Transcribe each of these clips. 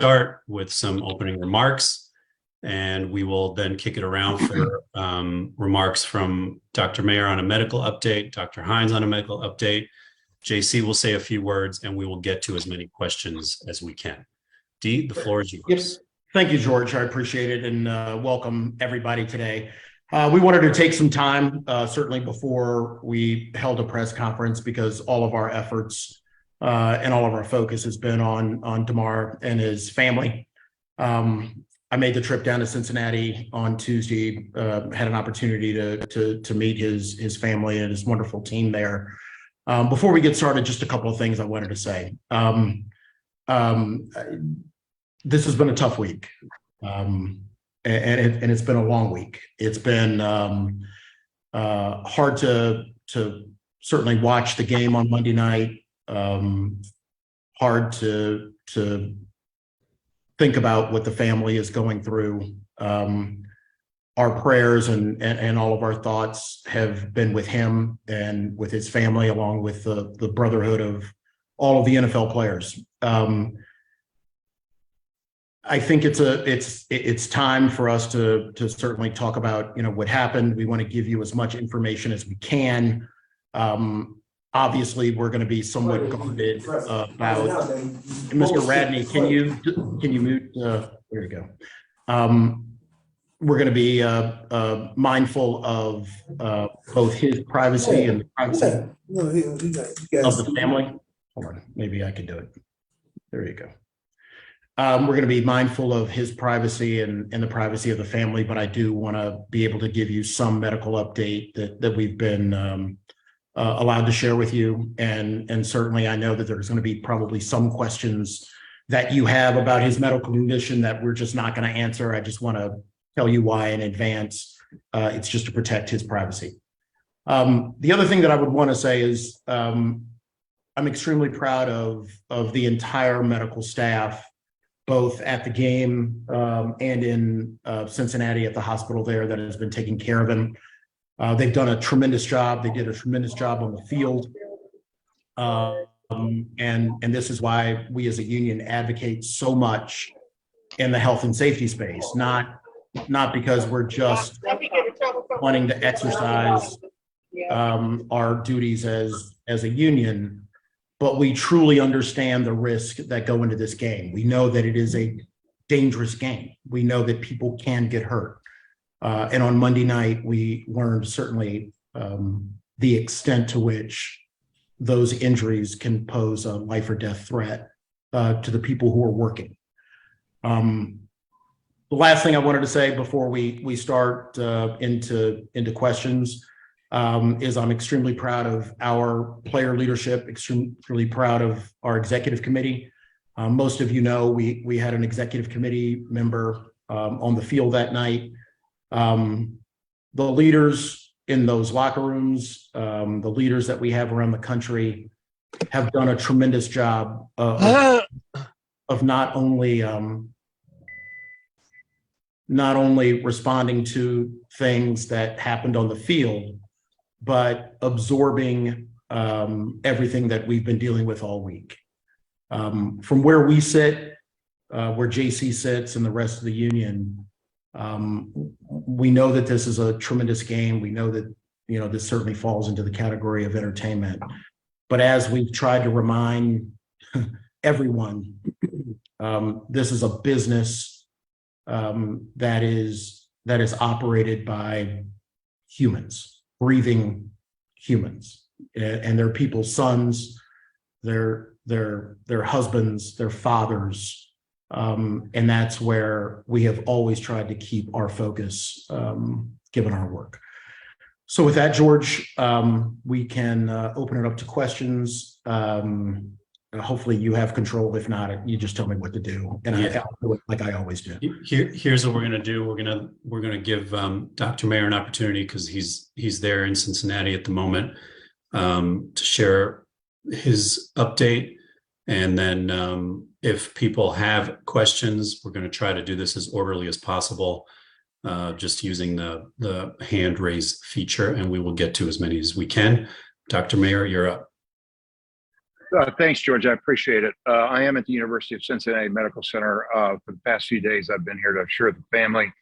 start with some opening remarks, and we will then kick it around for remarks from Dr. Mayer on a medical update, Dr. Hines on a medical update. JC will say a few words, and we will get to as many questions as we can. Dee, the floor is yours. Yes. Thank you, George. I appreciate it, and welcome everybody today. We wanted to take some time, certainly before we held a press conference, because all of our efforts and all of our focus has been on Damar and his family. I made the trip down to Cincinnati on Tuesday, had an opportunity to meet his family and his wonderful team there. Before we get started, just a couple of things I wanted to say. This has been a tough week, and it's been a long week. It's been hard to certainly watch the game on Monday night. Hard to think about what the family is going through. Our prayers and all of our thoughts have been with him and with his family, along with the brotherhood of all of the NFL players. I think it's time for us to certainly talk about what happened. We want to give you as much information as we can. Obviously, we're going to be somewhat guarded about. Mr. Radney, can you mute? There you go. We're going to be mindful of both his privacy and the privacy of the family. Hold on, maybe I can do it. There you go. We're going to be mindful of his privacy and the privacy of the family, but I do want to be able to give you some medical update that we've been allowed to share with you. And certainly I know that there's going to be probably some questions that you have about his medical condition that we're just not going to answer. I just want to tell you why in advance. It's just to protect his privacy. The other thing that I would want to say is I'm extremely proud of the entire medical staff, both at the game and in Cincinnati at the hospital there, that has been taking care of him. They've done a tremendous job. They did a tremendous job on the field. And this is why we as a union advocate so much in the health and safety space, not because we're just wanting to exercise our duties as a union, but we truly understand the risk that go into this game. We know that it is a dangerous game. We know that people can get hurt. And on Monday night, we learned certainly the extent to which those injuries can pose a life or death threat to the people who are working. The last thing I wanted to say before we start into questions is I'm extremely proud of our player leadership, extremely proud of our executive committee. Most of you know we had an executive committee member on the field that night. The leaders in those locker rooms, the leaders that we have around the country have done a tremendous job of not only responding to things that happened on the field, but absorbing everything that we've been dealing with all week. From where we sit, where JC sits and the rest of the union, we know that this is a tremendous game. We know that, this certainly falls into the category of entertainment. But as we've tried to remind everyone, this is a business that is operated by humans, breathing humans, and they're people's sons, their husbands, their fathers. And that's where we have always tried to keep our focus, given our work. So with that, George, we can open it up to questions. Hopefully you have control. If not, you just tell me what to do, and I'll do it like I always do. Here's what we're going to do. We're going to give Dr. Mayer an opportunity, because he's there in Cincinnati at the moment, to share his update. And then if people have questions, we're going to try to do this as orderly as possible, just using the hand raise feature, and we will get to as many as we can. Dr. Mayer, you're up. Thanks, George. I appreciate it. I am at the University of Cincinnati Medical Center. For the past few days, I've been here to assure the family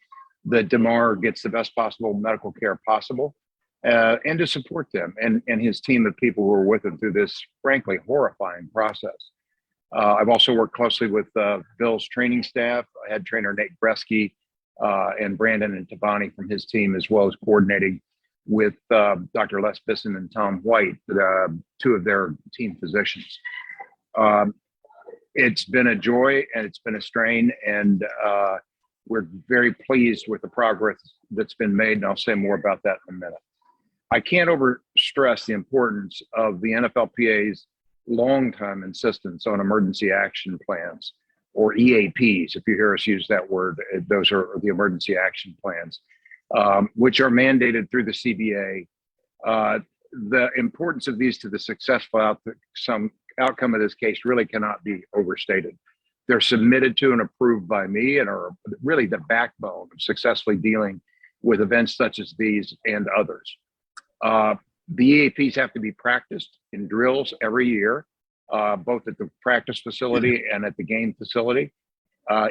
that Damar gets the best possible medical care possible, and to support them and his team of people who are with him through this, frankly, horrifying process. I've also worked closely with Bill's training staff, head trainer Nate Bresky, and Brandon and Tabani from his team, as well as coordinating with Dr. Les Bisson and Tom White, two of their team physicians. It's been a joy and it's been a strain, and we're very pleased with the progress that's been made, and I'll say more about that in a minute. I can't overstress the importance of the NFLPA's long-time insistence on emergency action plans, or EAPs. If you hear us use that word, those are the emergency action plans, which are mandated through the CBA. The importance of these to the successful outcome of this case really cannot be overstated. They're submitted to and approved by me and are really the backbone of successfully dealing with events such as these and others. The EAPs have to be practiced in drills every year, both at the practice facility and at the game facility.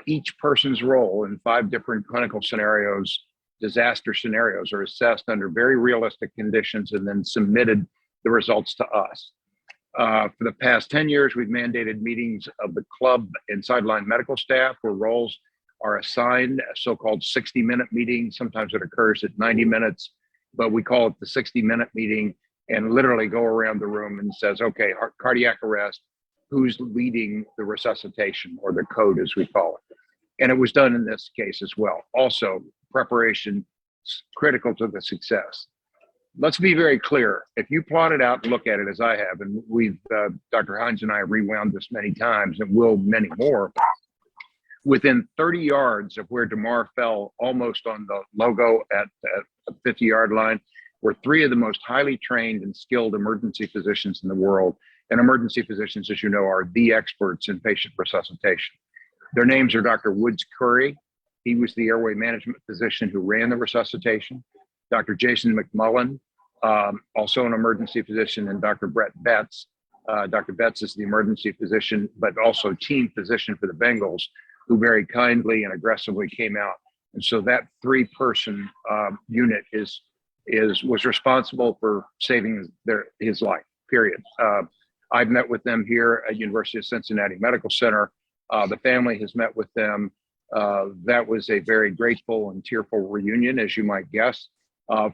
Each person's role in 5 different clinical scenarios, disaster scenarios, are assessed under very realistic conditions and then submitted the results to us. For the past 10 years, we've mandated meetings of the club and sideline medical staff where roles are assigned, a so-called 60-minute meeting. Sometimes it occurs at 90 minutes, but we call it the 60-minute meeting, and literally go around the room and says, okay, cardiac arrest, who's leading the resuscitation, or the code as we call it. And it was done in this case as well. Also, preparation is critical to the success. Let's be very clear. If you plot it out and look at it as I have, and we've, Dr. Hines and I have rewound this many times and will many more, within 30 yards of where Damar fell, almost on the logo at the 50-yard line, were 3 of the most highly trained and skilled emergency physicians in the world. And emergency physicians, as you know, are the experts in patient resuscitation. Their names are Dr. Woods Curry. He was the airway management physician who ran the resuscitation. Dr. Jason McMullen, also an emergency physician, and Dr. Brett Betts. Dr. Betts is the emergency physician, but also team physician for the Bengals, who very kindly and aggressively came out. And so that 3-person unit was responsible for saving his life, period. I've met with them here at University of Cincinnati Medical Center. The family has met with them. That was a very grateful and tearful reunion, as you might guess,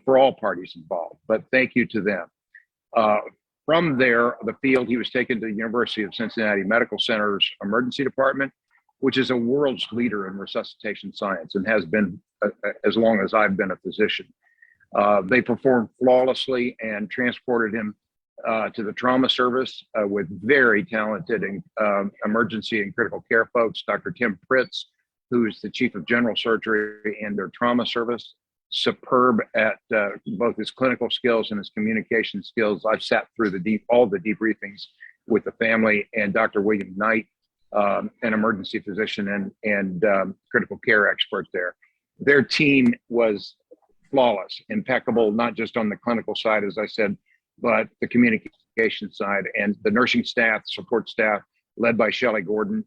for all parties involved. But thank you to them. From there, the field, he was taken to the University of Cincinnati Medical Center's emergency department, which is a world's leader in resuscitation science and has been as long as I've been a physician. They performed flawlessly and transported him to the trauma service with very talented emergency and critical care folks. Dr. Tim Pritz, who's the chief of general surgery and their trauma service, superb at both his clinical skills and his communication skills. I've sat through all the debriefings with the family, and Dr. William Knight, an emergency physician and critical care expert there. Their team was flawless, impeccable, not just on the clinical side, as I said, but the communication side, and the nursing staff, support staff, led by Shelley Gordon,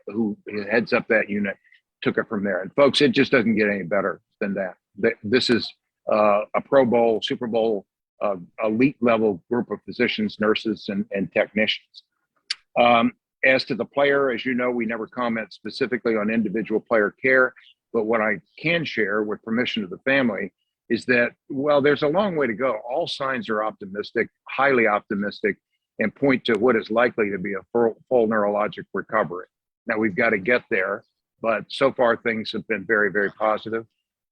who heads up that unit, took it from there. And folks, it just doesn't get any better than that. This is a Pro Bowl, Super Bowl, elite level group of physicians, nurses, and technicians. As to the player, as you know, we never comment specifically on individual player care, but what I can share with permission of the family is that, well, there's a long way to go. All signs are optimistic, highly optimistic, and point to what is likely to be a full neurologic recovery. Now, we've got to get there, but so far things have been very, very positive.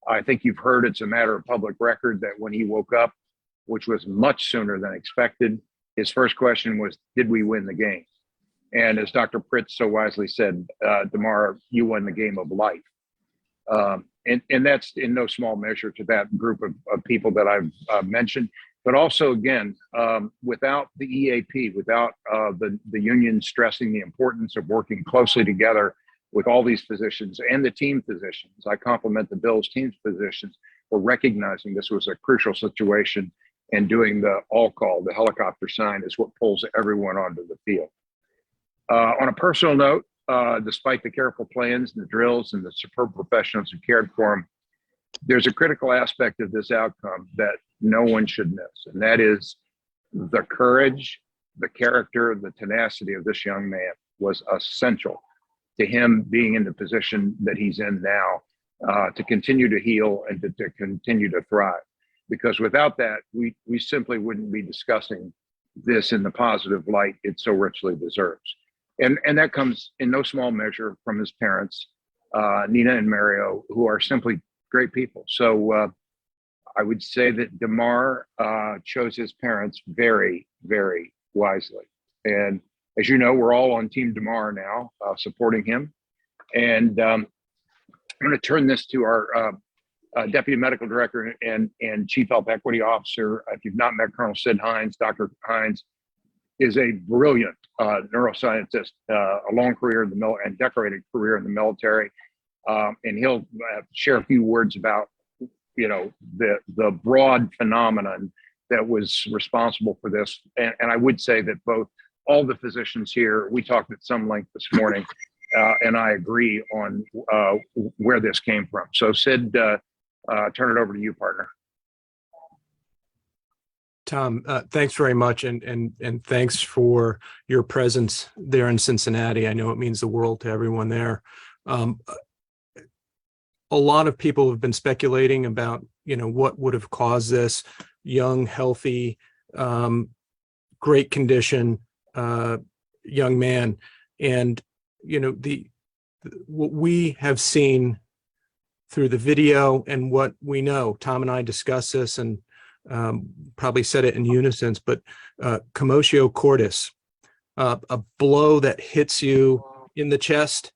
I think you've heard, it's a matter of public record, that when he woke up, which was much sooner than expected, his first question was, did we win the game? And as Dr. Pritz so wisely said, Damar, you won the game of life. And that's in no small measure to that group of people that I've mentioned. But also, again, without the EAP, without the union stressing the importance of working closely together with all these physicians and the team physicians, I compliment the Bills team's physicians for recognizing this was a crucial situation and doing the all call, the helicopter sign, is what pulls everyone onto the field. On a personal note, despite the careful plans and the drills and the superb professionals who cared for him, there's a critical aspect of this outcome that no one should miss, and that is the courage, the character, the tenacity of this young man was essential to him being in the position that he's in now, to continue to heal and to continue to thrive. Because without that, we simply wouldn't be discussing this in the positive light it so richly deserves. And that comes in no small measure from his parents, Nina and Mario, who are simply great people. So I would say that Damar chose his parents very, very wisely. And as you know, we're all on Team Damar now, supporting him. And I'm going to turn this to our Deputy Medical Director and Chief Health Equity Officer. If you've not met Colonel Sid Hines, Dr. Hines is a brilliant neuroscientist, a long career in the and decorated career in the military. And he'll share a few words about, the broad phenomenon that was responsible for this. And I would say that all the physicians here, we talked at some length this morning, and I agree on where this came from. So Sid, turn it over to you, partner. Tom, thanks very much, and thanks for your presence there in Cincinnati. I know it means the world to everyone there. A lot of people have been speculating about, what would have caused this. Young, healthy, great condition, young man, and what we have seen through the video and what we know. Tom and I discussed this and probably said it in unison, but commotio cordis, a blow that hits you in the chest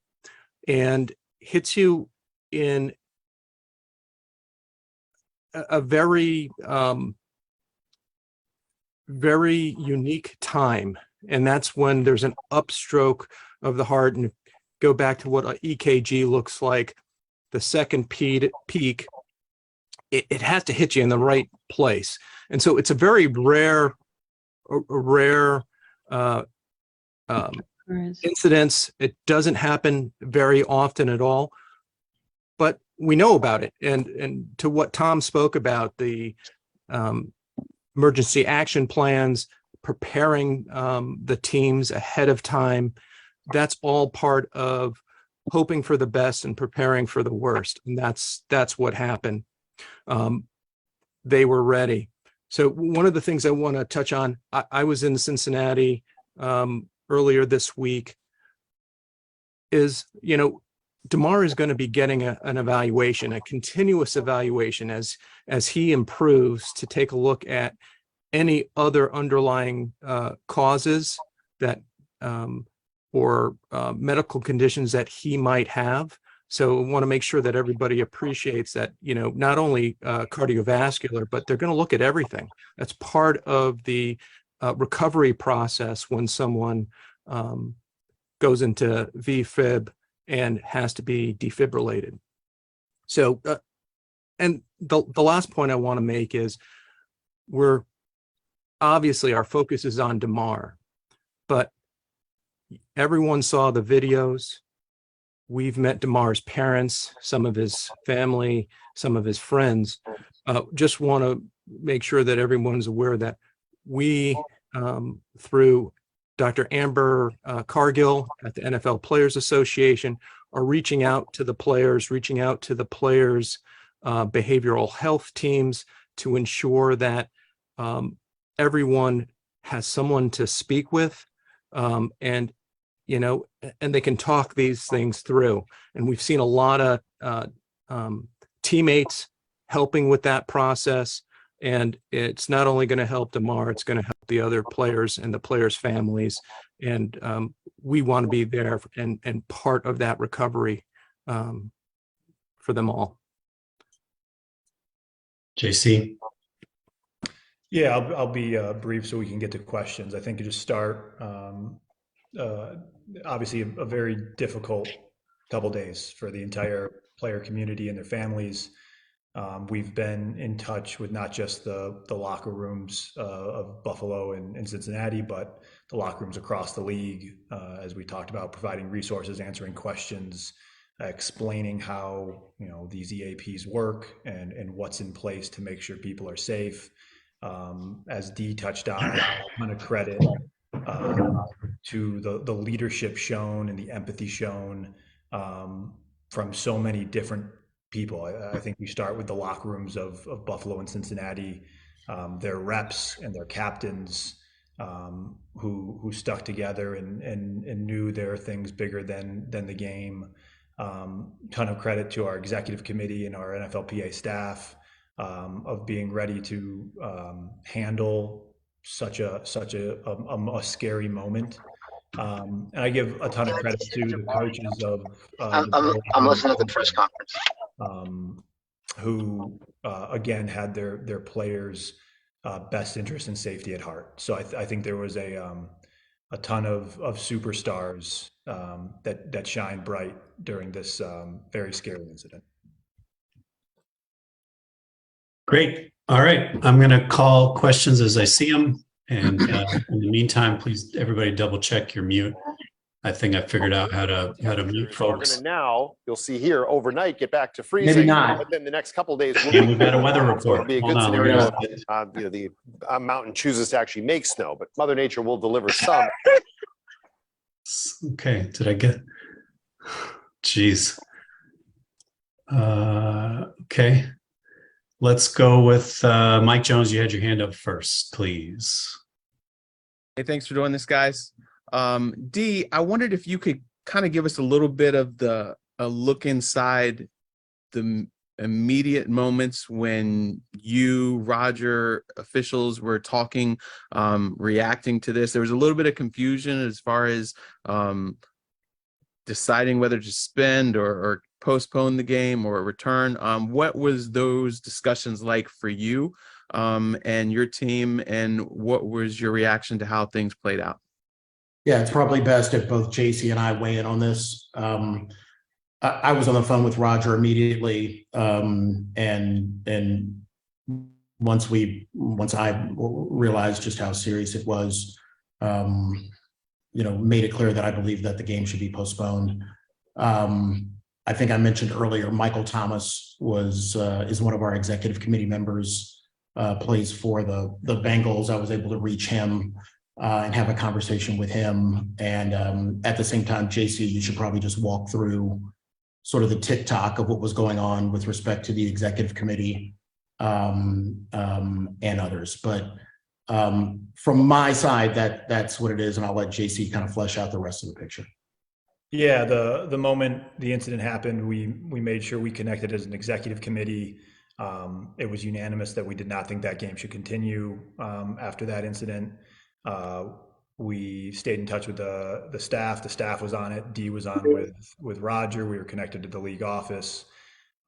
and hits you in a very, very unique time. And that's when there's an upstroke of the heart. And go back to what an EKG looks like, the second peak, it has to hit you in the right place. And so it's a very rare incidence. It doesn't happen very often at all, but we know about it. And to what Tom spoke about, the emergency action plans, preparing the teams ahead of time, that's all part of hoping for the best and preparing for the worst. And that's what happened. They were ready. So one of the things I want to touch on, I was in Cincinnati earlier this week, is, Damar is going to be getting an evaluation, a continuous evaluation as he improves, to take a look at any other underlying causes that or medical conditions that he might have. So I want to make sure that everybody appreciates that, not only cardiovascular, but they're going to look at everything. That's part of the recovery process when someone goes into VFib and has to be defibrillated. So, and the last point I want to make is, obviously our focus is on Damar, but everyone saw the videos. We've met Damar's parents, some of his family, some of his friends. Just want to make sure that everyone's aware that we, through Dr. Amber Cargill at the NFL Players Association, are reaching out to the players, behavioral health teams, to ensure that everyone has someone to speak with, and they can talk these things through. And we've seen a lot of teammates helping with that process. And it's not only going to help Damar, it's going to help the other players and the players' families. And we want to be there and part of that recovery for them all. JC? Yeah, I'll be brief so we can get to questions. I think to just start, obviously a very difficult couple days for the entire player community and their families. We've been in touch with not just the locker rooms of Buffalo and Cincinnati, but the locker rooms across the league, as we talked about, providing resources, answering questions, explaining how these EAPs work and what's in place to make sure people are safe. As Dee touched on, a ton of credit to the leadership shown and the empathy shown from so many different people. I think we start with the locker rooms of Buffalo and Cincinnati, their reps and their captains who stuck together and knew there are things bigger than the game. Ton of credit to our executive committee and our NFLPA staff of being ready to handle such a scary moment. And I give a ton of credit to the coaches of I'm listening to the press conference. Who again had their players' best interest and safety at heart. So I think there was a ton of superstars that shined bright during this very scary incident. Great. All right. I'm going to call questions as I see them. And in the meantime, please, everybody double check your mute. I think I figured out how to mute folks. Now you'll see here overnight get back to freezing. Maybe not. But then the next couple of days, And we've got a weather so it'll report. be a good scenario. If, the mountain chooses to actually make snow, but Mother Nature will deliver some. Okay. Did I get? Jeez. Okay. Let's go with Mike Jones. You had your hand up first, please. Hey, thanks for doing this, guys. Dee, I wondered if you could kind of give us a little bit of a look inside the immediate moments when you, Roger, officials were talking, reacting to this. There was a little bit of confusion as far as deciding whether to suspend or postpone the game or return. What was those discussions like for you and your team, and what was your reaction to how things played out? Yeah, it's probably best if both JC and I weigh in on this. I was on the phone with Roger immediately, and once I realized just how serious it was, made it clear that I believe that the game should be postponed. I think I mentioned earlier, Michael Thomas is one of our executive committee members, plays for the Bengals. I was able to reach him and have a conversation with him. And at the same time, JC, you should probably just walk through sort of the tick-tock of what was going on with respect to the executive committee and others. But from my side, that's what it is, and I'll let JC kind of flesh out the rest of the picture. Yeah, the moment the incident happened, we made sure we connected as an executive committee. It was unanimous that we did not think that game should continue after that incident. We stayed in touch with the staff. The staff was on it. Dee was on with Roger. We were connected to the league office.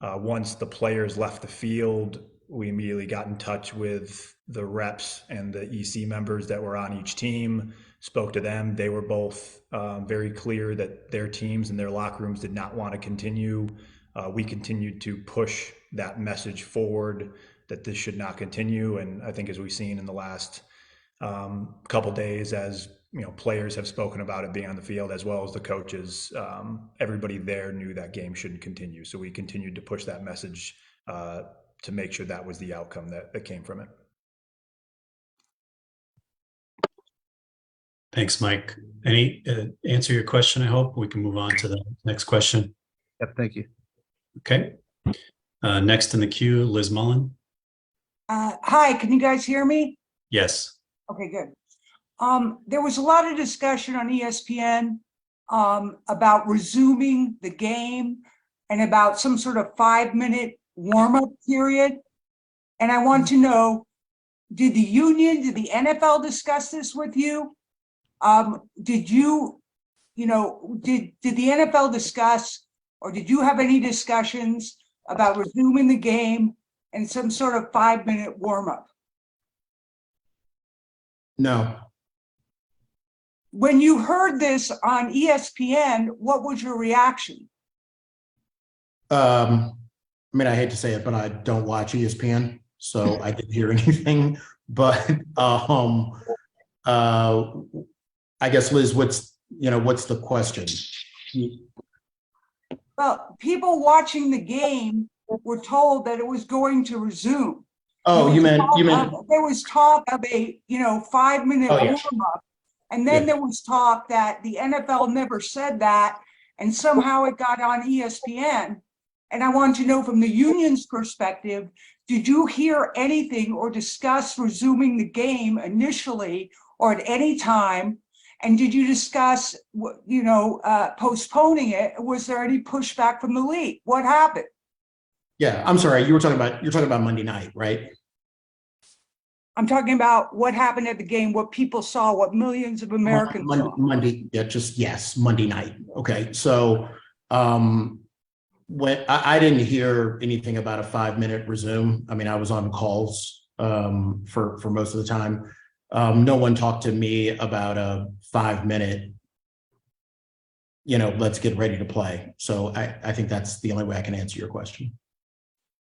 Once the players left the field, we immediately got in touch with the reps and the EC members that were on each team, spoke to them. They were both very clear that their teams and their locker rooms did not want to continue. We continued to push that message forward that this should not continue. And I think as we've seen in the last couple days, as players have spoken about it being on the field, as well as the coaches, everybody there knew that game shouldn't continue. So we continued to push that message to make sure that was the outcome that came from it. Thanks, Mike. Any answer your question? I hope we can move on to the next question. Yep, thank you. Okay. Next in the queue, Liz Mullen. Hi, can you guys hear me? Yes. Okay, good. There was a lot of discussion on ESPN about resuming the game and about some sort of 5-minute warm-up period. And I want to know, did the NFL discuss this with you? Did the NFL discuss, or did you have any discussions about resuming the game and some sort of 5-minute warm-up? No. When you heard this on ESPN, what was your reaction? I mean, I hate to say it, but I don't watch ESPN, so I didn't hear anything. But I guess, Liz, what's the question? Well, people watching the game were told that it was going to resume. Oh, you meant There was talk of a 5-minute Oh, yeah. warm up, and then Yeah. there was talk that the NFL never said that, and somehow it got on ESPN. And I want to know from the union's perspective, did you hear anything or discuss resuming the game initially or at any time? And did you discuss, postponing it? Was there any pushback from the league? What happened? Yeah, I'm sorry. You're talking about Monday night, right? I'm talking about what happened at the game, what people saw, what millions of Americans saw. Monday, yes, Monday night. Okay, so when I didn't hear anything about a 5-minute resume. I mean, I was on calls for most of the time. No one talked to me about a 5-minute, let's get ready to play. So I think that's the only way I can answer your question.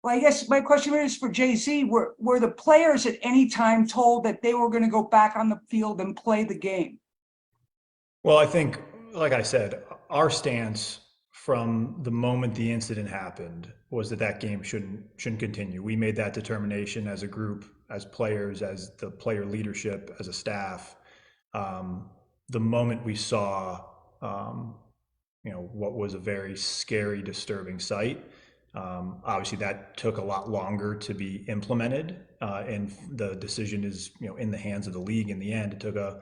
Well, I guess my question is for JC, were the players at any time told that they were going to go back on the field and play the game? Well, I think, like I said, our stance from the moment the incident happened was that game shouldn't continue. We made that determination as a group, as players, as the player leadership, as a staff. The moment we saw, what was a very scary, disturbing sight. Obviously, that took a lot longer to be implemented, and the decision is, in the hands of the league. In the end, it took a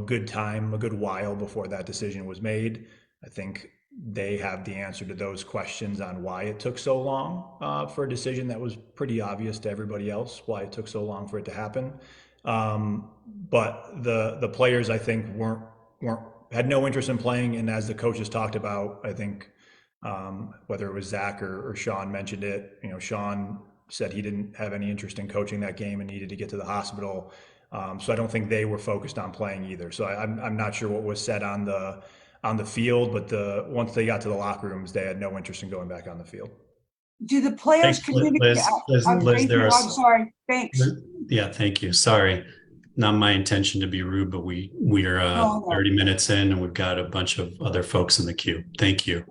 good while before that decision was made. I think they have the answer to those questions on why it took so long for a decision that was pretty obvious to everybody else, why it took so long for it to happen. But the players, I think, had no interest in playing, and as the coaches talked about, I think whether it was Zach or Sean mentioned it, Sean said he didn't have any interest in coaching that game and needed to get to the hospital. So I don't think they were focused on playing either. So I'm not sure what was said on the field, but once they got to the locker rooms, they had no interest in going back on the field. Do the players communicate? Liz, I'm sorry. Thanks. Yeah, thank you. Sorry. Not my intention to be rude, but we are 30 minutes in and we've got a bunch of other folks in the queue. Thank you.